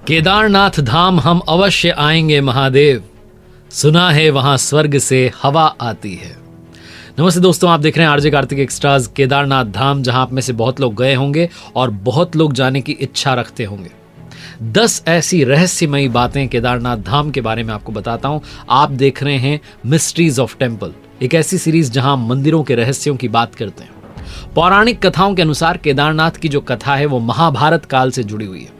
केदारनाथ धाम हम अवश्य आएंगे महादेव, सुना है वहां स्वर्ग से हवा आती है। नमस्ते दोस्तों, आप देख रहे हैं आरजे कार्तिक एक्स्ट्राज केदारनाथ धाम, जहां आप में से बहुत लोग गए होंगे और बहुत लोग जाने की इच्छा रखते होंगे। 10 ऐसी रहस्यमयी बातें केदारनाथ धाम के बारे में आपको बताता हूं। आप देख रहे हैं मिस्ट्रीज ऑफ टेम्पल, एक ऐसी सीरीज जहां मंदिरों के रहस्यों की बात करते हैं। पौराणिक कथाओं के अनुसार केदारनाथ की जो कथा है वो महाभारत काल से जुड़ी हुई है।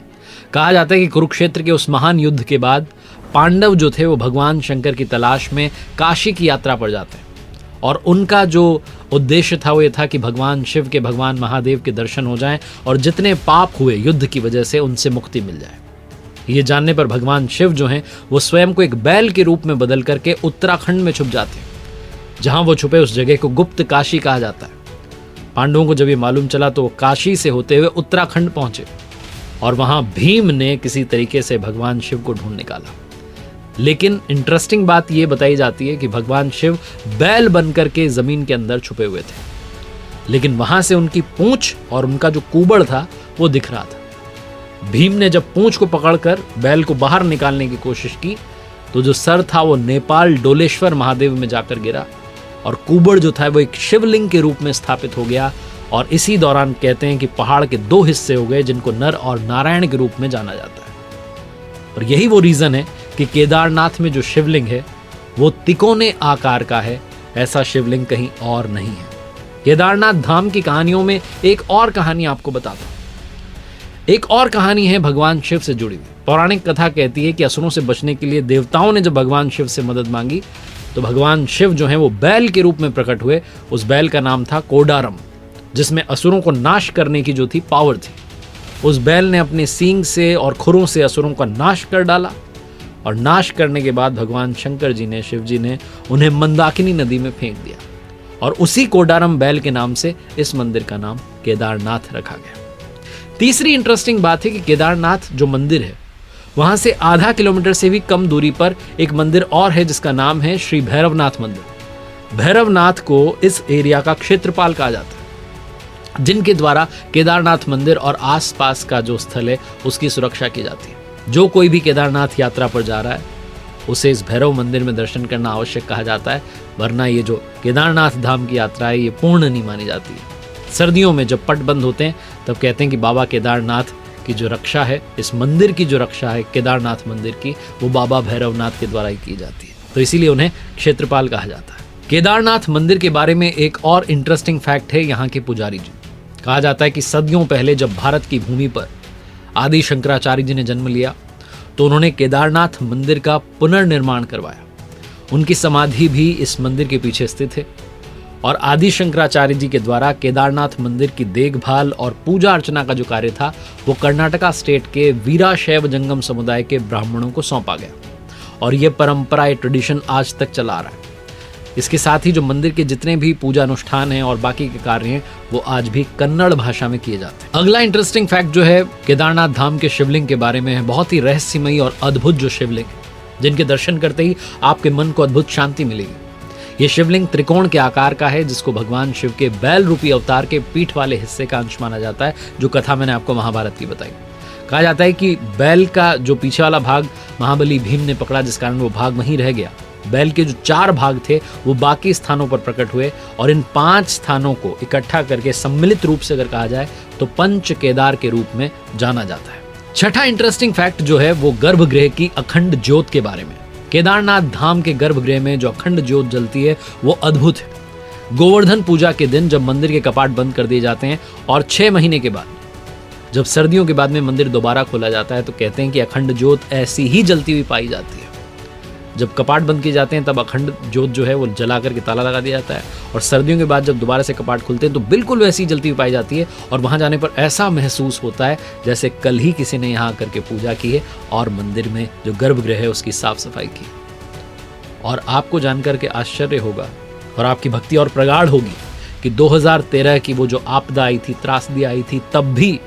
कहा जाता है कि कुरुक्षेत्र के उस महान युद्ध के बाद पांडव जो थे वो भगवान शंकर की तलाश में काशी की यात्रा पर जाते हैं और उनका जो उद्देश्य था वो ये था कि भगवान शिव के, भगवान महादेव के दर्शन हो जाएं और जितने पाप हुए युद्ध की वजह से उनसे मुक्ति मिल जाए। ये जानने पर भगवान शिव जो हैं वो स्वयं को एक बैल के रूप में बदल करके उत्तराखंड में छुप जाते हैं। जहां वो छुपे उस जगह को गुप्त काशी कहा जाता है। पांडवों को जब ये मालूम चला तो वो काशी से होते हुए उत्तराखंड पहुंचे और वहां भीम ने किसी तरीके से भगवान शिव को ढूंढ निकाला। लेकिन इंटरेस्टिंग बात यह बताई जाती है कि भगवान शिव बैल बनकर के जमीन के अंदर छुपे हुए थे, लेकिन वहां से उनकी पूंछ और उनका जो कूबड़ था वो दिख रहा था। भीम ने जब पूंछ को पकड़कर बैल को बाहर निकालने की कोशिश की तो जो सर था वो नेपाल डोलेश्वर महादेव में जाकर गिरा और कूबड़ जो था वो एक शिवलिंग के रूप में स्थापित हो गया। और इसी दौरान कहते हैं कि पहाड़ के 2 हिस्से हो गए जिनको नर और नारायण के रूप में जाना जाता है। और यही वो रीजन है कि केदारनाथ में जो शिवलिंग है वो तिकोने आकार का है, ऐसा शिवलिंग कहीं और नहीं है। केदारनाथ धाम की कहानियों में एक और कहानी आपको बताता हूं। एक और कहानी है भगवान शिव से जुड़ी हुई। पौराणिक कथा कहती है कि असुरों से बचने के लिए देवताओं ने जब भगवान शिव से मदद मांगी तो भगवान शिव जो है वो बैल के रूप में प्रकट हुए। उस बैल का नाम था कोडारम, जिसमें असुरों को नाश करने की जो थी पावर थी। उस बैल ने अपने सींग से और खुरों से असुरों का नाश कर डाला और नाश करने के बाद भगवान शंकर जी ने, शिव जी ने उन्हें मंदाकिनी नदी में फेंक दिया और उसी कोडारम बैल के नाम से इस मंदिर का नाम केदारनाथ रखा गया। तीसरी इंटरेस्टिंग बात है कि केदारनाथ जो मंदिर है वहां से आधा किलोमीटर से भी कम दूरी पर एक मंदिर और है जिसका नाम है श्री भैरवनाथ मंदिर। भैरवनाथ को इस एरिया का क्षेत्रपाल कहा जाता है, जिनके द्वारा केदारनाथ मंदिर और आसपास का जो स्थल है उसकी सुरक्षा की जाती है। जो कोई भी केदारनाथ यात्रा पर जा रहा है उसे इस भैरव मंदिर में दर्शन करना आवश्यक कहा जाता है, वरना ये जो केदारनाथ धाम की यात्रा है ये पूर्ण नहीं मानी जाती है। सर्दियों में जब पट बंद होते हैं तब कहते हैं कि बाबा केदारनाथ की जो रक्षा है, इस मंदिर की जो रक्षा है केदारनाथ मंदिर की, वो बाबा भैरवनाथ के द्वारा ही की जाती है, तो इसीलिए उन्हें क्षेत्रपाल कहा जाता है। केदारनाथ मंदिर के बारे में एक और इंटरेस्टिंग फैक्ट है यहाँ के पुजारी जी। कहा जाता है कि सदियों पहले जब भारत की भूमि पर आदि शंकराचार्य जी ने जन्म लिया तो उन्होंने केदारनाथ मंदिर का पुनर्निर्माण करवाया। उनकी समाधि भी इस मंदिर के पीछे स्थित है और आदि शंकराचार्य जी के द्वारा केदारनाथ मंदिर की देखभाल और पूजा अर्चना का जो कार्य था वो कर्नाटका स्टेट के वीराशैव जंगम समुदाय के ब्राह्मणों को सौंपा गया और ये परंपरा, ये ट्रेडिशन आज तक चला आ रहा है। इसके साथ ही जो मंदिर के जितने भी पूजा अनुष्ठान हैं और बाकी के कार्य हैं वो आज भी कन्नड़ भाषा में किए जाते हैं। अगला इंटरेस्टिंग फैक्ट जो है केदारनाथ धाम के शिवलिंग के बारे में है। बहुत ही रहस्यमयी और अद्भुत जो शिवलिंग है, जिनके दर्शन करते ही आपके मन को अद्भुत शांति मिलेगी। ये शिवलिंग त्रिकोण के आकार का है, जिसको भगवान शिव के बैल रूपी अवतार के पीठ वाले हिस्से का अंश माना जाता है, जो कथा मैंने आपको महाभारत की बताई। कहा जाता है कि बैल का जो पीछे वाला भाग महाबली भीम ने पकड़ा, जिस कारण वो भाग वहीं रह गया। बैल के जो 4 भाग थे वो बाकी स्थानों पर प्रकट हुए और इन 5 स्थानों को इकट्ठा करके सम्मिलित रूप से अगर कहा जाए तो पंच केदार के रूप में जाना जाता है। छठा इंटरेस्टिंग फैक्ट जो है वो गर्भगृह की अखंड ज्योत के बारे में। केदारनाथ धाम के गर्भगृह में जो अखंड ज्योत जलती है वो अद्भुत है। गोवर्धन पूजा के दिन जब मंदिर के कपाट बंद कर दिए जाते हैं और 6 महीने के बाद जब सर्दियों के बाद में मंदिर दोबारा खोला जाता है तो कहते हैं कि अखंड ज्योत ऐसी ही जलती हुई पाई जाती है। जब कपाट बंद किए जाते हैं तब अखंड ज्योत जो है वो जला करके ताला लगा दिया जाता है और सर्दियों के बाद जब दोबारा से कपाट खुलते हैं तो बिल्कुल वैसी जलती हुई पाई जाती है और वहां जाने पर ऐसा महसूस होता है जैसे कल ही किसी ने यहाँ करके पूजा की है और मंदिर में जो गर्भगृह है उसकी साफ सफाई की। और आपको जानकर के आश्चर्य होगा और आपकी भक्ति और प्रगाढ़ होगी कि 2013 की वो जो आपदा आई थी, त्रासदी आई थी, तब भी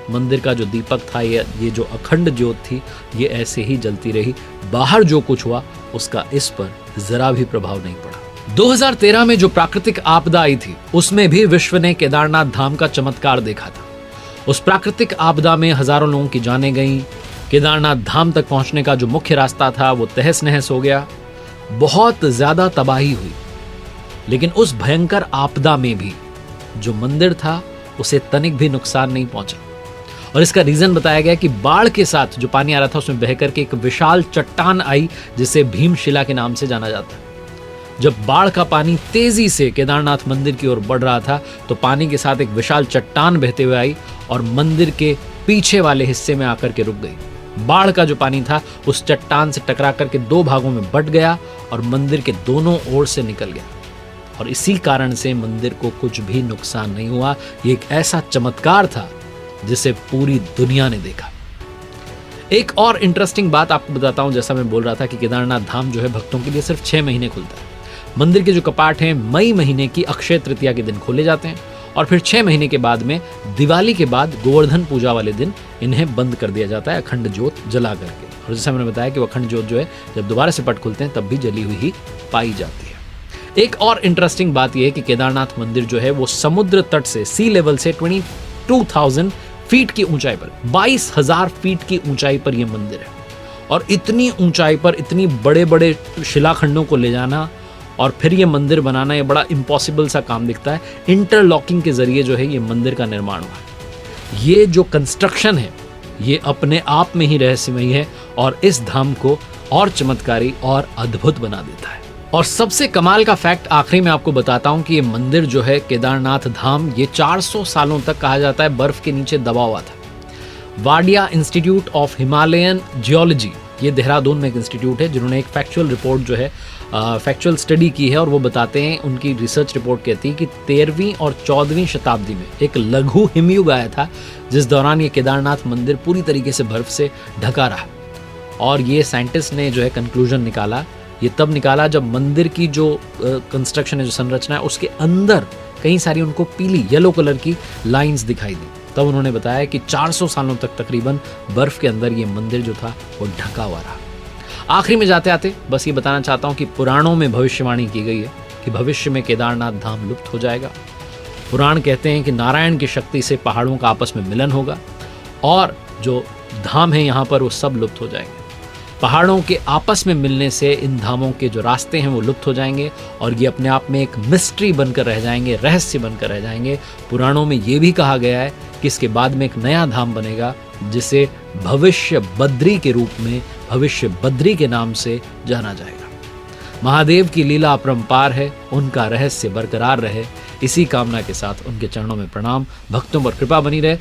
मंदिर का जो दीपक था, ये जो अखंड ज्योत थी, ये ऐसे ही जलती रही। बाहर जो कुछ हुआ उसका इस पर जरा भी प्रभाव नहीं पड़ा। 2013 में जो प्राकृतिक आपदा आई थी उसमें भी विश्व ने केदारनाथ धाम का चमत्कार देखा था। उस प्राकृतिक आपदा में हजारों लोगों की जानें गईं, केदारनाथ धाम तक पहुंचने का जो मुख्य रास्ता था वो तहस नहस हो गया, बहुत ज्यादा तबाही हुई। लेकिन उस भयंकर आपदा में भी जो मंदिर था उसे तनिक भी नुकसान नहीं पहुंचा। और इसका रीजन बताया गया कि बाढ़ के साथ जो पानी आ रहा था उसमें बह करके एक विशाल चट्टान आई जिसे भीमशिला के नाम से जाना जाता है। जब बाढ़ का पानी तेजी से केदारनाथ मंदिर की ओर बढ़ रहा था तो पानी के साथ एक विशाल चट्टान बहते हुए आई और मंदिर के पीछे वाले हिस्से में आकर के रुक गई। बाढ़ का जो पानी था उस चट्टान से टकरा करके दो भागों में बट गया और मंदिर के दोनों ओर से निकल गया। और इसी कारण से मंदिर को कुछ भी नुकसान नहीं हुआ। ये एक ऐसा चमत्कार था जिसे पूरी दुनिया ने देखा। एक और इंटरेस्टिंग बात आपको बताता हूं, जैसा मैं बोल रहा था कि केदारनाथ धाम जो है भक्तों के लिए सिर्फ 6 महीने खुलता है। मंदिर के जो कपाट हैं मई महीने की अक्षय तृतीया के दिन खोले जाते हैं और फिर 6 महीने के बाद में दिवाली के बाद गोवर्धन पूजा वाले दिन इन्हें बंद कर दिया जाता है अखंड ज्योत जला करके। और जैसा मैंने बताया कि वो अखंड ज्योत जो है जब दोबारा से पट खुलते हैं तब भी जली हुई ही पाई जाती है। एक और इंटरेस्टिंग बात यह है कि केदारनाथ मंदिर जो है वो समुद्र तट से सी लेवल से 22,000 फीट की ऊंचाई पर 22,000 फीट की ऊंचाई पर यह मंदिर है। और इतनी ऊंचाई पर इतनी बड़े बड़े शिलाखंडों को ले जाना और फिर ये मंदिर बनाना, ये बड़ा इम्पॉसिबल सा काम दिखता है। इंटरलॉकिंग के जरिए जो है ये मंदिर का निर्माण हुआ है। ये जो कंस्ट्रक्शन है ये अपने आप में ही रहस्यमयी है और इस धाम को और चमत्कारी और अद्भुत बना देता है। और सबसे कमाल का फैक्ट आखिरी में आपको बताता हूं कि ये मंदिर जो है केदारनाथ धाम ये 400 सालों तक कहा जाता है बर्फ के नीचे दबा हुआ था। Wadia institute of Himalayan geology, ये देहरादून में एक इंस्टीट्यूट है जिन्होंने एक फैक्चुअल रिपोर्ट जो है फैक्चुअल स्टडी की है और वो बताते हैं, उनकी रिसर्च रिपोर्ट कहती है कि 13वीं और 14वीं शताब्दी में एक लघु हिमयुग आया था जिस दौरान ये केदारनाथ मंदिर पूरी तरीके से बर्फ से ढका रहा। और ये साइंटिस्ट ने जो है कंक्लूजन निकाला, ये तब निकाला जब मंदिर की जो कंस्ट्रक्शन है, जो संरचना है, उसके अंदर कई सारी उनको पीली येलो कलर की लाइंस दिखाई दी। तब उन्होंने बताया कि 400 सालों तक तकरीबन बर्फ के अंदर ये मंदिर जो था वो ढका हुआ रहा। आखिरी में जाते आते बस ये बताना चाहता हूँ कि पुराणों में भविष्यवाणी की गई है कि भविष्य में केदारनाथ धाम लुप्त हो जाएगा। पुराण कहते हैं कि नारायण की शक्ति से पहाड़ों का आपस में मिलन होगा और जो धाम है यहाँ पर वो सब लुप्त हो जाएंगे। पहाड़ों के आपस में मिलने से इन धामों के जो रास्ते हैं वो लुप्त हो जाएंगे और ये अपने आप में एक मिस्ट्री बनकर रह जाएंगे, रहस्य बनकर रह जाएंगे। पुराणों में ये भी कहा गया है कि इसके बाद में एक नया धाम बनेगा जिसे भविष्य बद्री के रूप में, भविष्य बद्री के नाम से जाना जाएगा। महादेव की लीला अपरंपार है, उनका रहस्य बरकरार रहे, इसी कामना के साथ उनके चरणों में प्रणाम। भक्तों पर कृपा बनी रहे।